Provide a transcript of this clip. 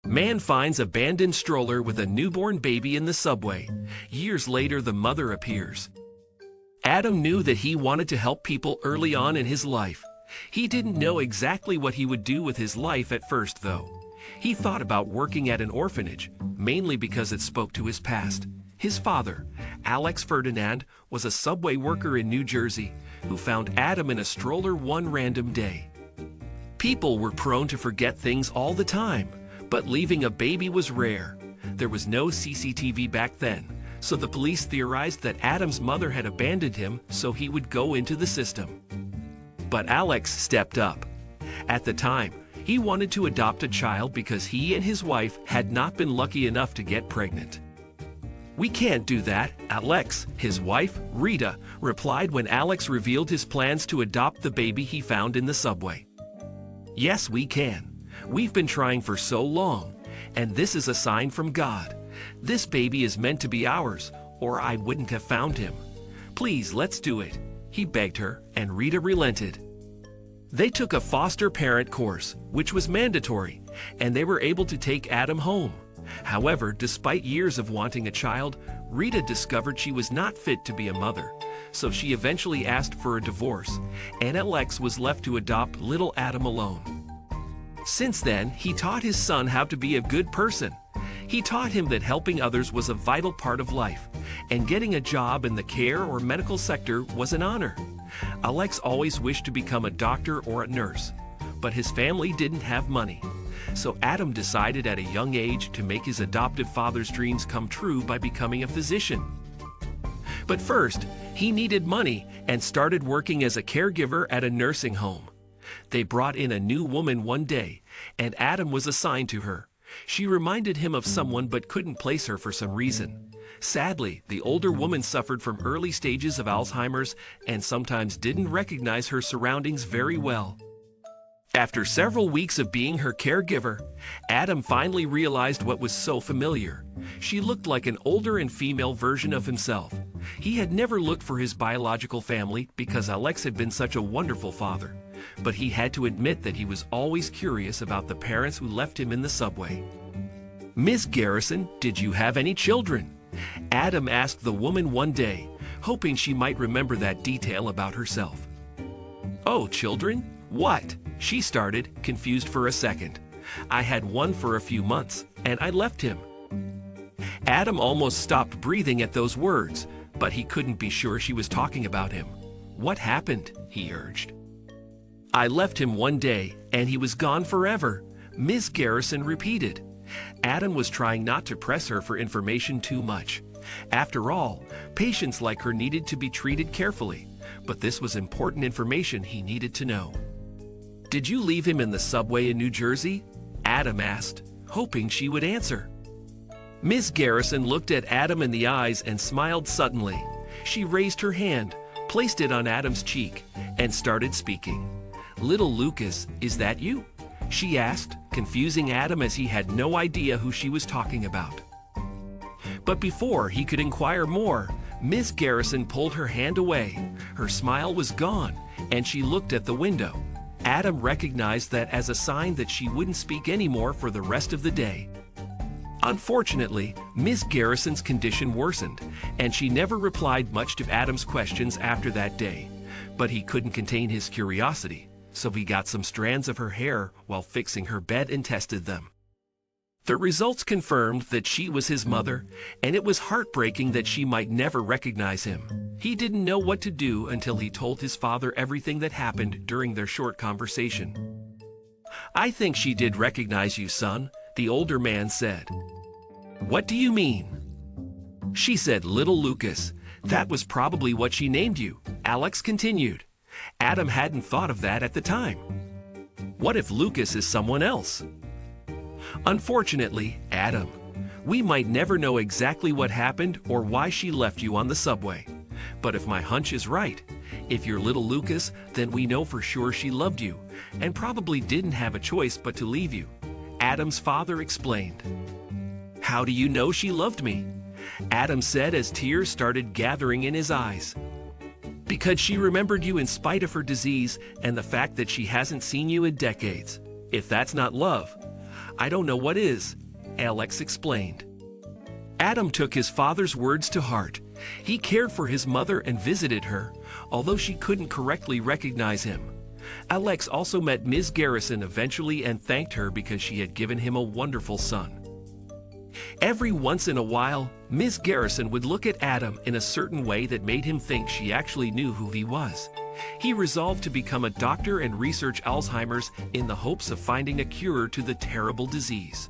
Man finds abandoned stroller with a newborn baby in the subway. Years later, the mother appears. Adam knew that he wanted to help people early on in his life. He didn't know exactly what he would do with his life at first, though. He thought about working at an orphanage, mainly because it spoke to his past. His father, Alex Ferdinand, was a subway worker in New Jersey who found Adam in a stroller one random day. People were prone to forget things all the time, but leaving a baby was rare. There was no CCTV back then, so the police theorized that Adam's mother had abandoned him so he would go into the system. But Alex stepped up. At the time, he wanted to adopt a child because he and his wife had not been lucky enough to get pregnant. "We can't do that," Alex, his wife, Rita, replied when Alex revealed his plans to adopt the baby he found in the subway. "Yes, we can. We've been trying for so long, and this is a sign from God. This baby is meant to be ours, or I wouldn't have found him. Please, let's do it," he begged her, and Rita relented. They took a foster parent course, which was mandatory, and they were able to take Adam home. However, despite years of wanting a child, Rita discovered she was not fit to be a mother, so she eventually asked for a divorce, and Alex was left to adopt little Adam alone. Since then, he taught his son how to be a good person. He taught him that helping others was a vital part of life, and getting a job in the care or medical sector was an honor. Alex always wished to become a doctor or a nurse, but his family didn't have money. So Adam decided at a young age to make his adoptive father's dreams come true by becoming a physician. But first, he needed money and started working as a caregiver at a nursing home. They brought in a new woman one day, and Adam was assigned to her. She reminded him of someone but couldn't place her for some reason. Sadly, the older woman suffered from early stages of Alzheimer's and sometimes didn't recognize her surroundings very well. After several weeks of being her caregiver, Adam finally realized what was so familiar. She looked like an older and female version of himself. He had never looked for his biological family because Alex had been such a wonderful father, but he had to admit that he was always curious about the parents who left him in the subway. "Miss Garrison, did you have any children?" Adam asked the woman one day, hoping she might remember that detail about herself. "Oh, children? What?" she started, confused for a second. "I had one for a few months, and I left him." Adam almost stopped breathing at those words, but he couldn't be sure she was talking about him. "What happened?" he urged. "I left him one day, and he was gone forever," Ms. Garrison repeated. Adam was trying not to press her for information too much. After all, patients like her needed to be treated carefully, but this was important information he needed to know. "Did you leave him in the subway in New Jersey?" Adam asked, hoping she would answer. Ms. Garrison looked at Adam in the eyes and smiled suddenly. She raised her hand, placed it on Adam's cheek, and started speaking. "Little Lucas, is that you?" she asked, confusing Adam as he had no idea who she was talking about. But before he could inquire more, Ms. Garrison pulled her hand away. Her smile was gone, and she looked at the window. Adam recognized that as a sign that she wouldn't speak anymore for the rest of the day. Unfortunately, Ms. Garrison's condition worsened, and she never replied much to Adam's questions after that day. But he couldn't contain his curiosity, so he got some strands of her hair while fixing her bed and tested them. The results confirmed that she was his mother, and it was heartbreaking that she might never recognize him. He didn't know what to do until he told his father everything that happened during their short conversation. "I think she did recognize you, son," the older man said. "What do you mean?" "She said little Lucas. That was probably what she named you," Alex continued. Adam hadn't thought of that at the time. "What if Lucas is someone else?" "Unfortunately, Adam, we might never know exactly what happened or why she left you on the subway. But if my hunch is right, if you're little Lucas, then we know for sure she loved you and probably didn't have a choice but to leave you," Adam's father explained. "How do you know she loved me?" Adam said as tears started gathering in his eyes. "Because she remembered you in spite of her disease and the fact that she hasn't seen you in decades. If that's not love, "I don't know what is," Alex explained. Adam took his father's words to heart. He cared for his mother and visited her, although she couldn't correctly recognize him. Alex also met Ms. Garrison eventually and thanked her because she had given him a wonderful son. Every once in a while, Ms. Garrison would look at Adam in a certain way that made him think she actually knew who he was. He resolved to become a doctor and research Alzheimer's in the hopes of finding a cure to the terrible disease.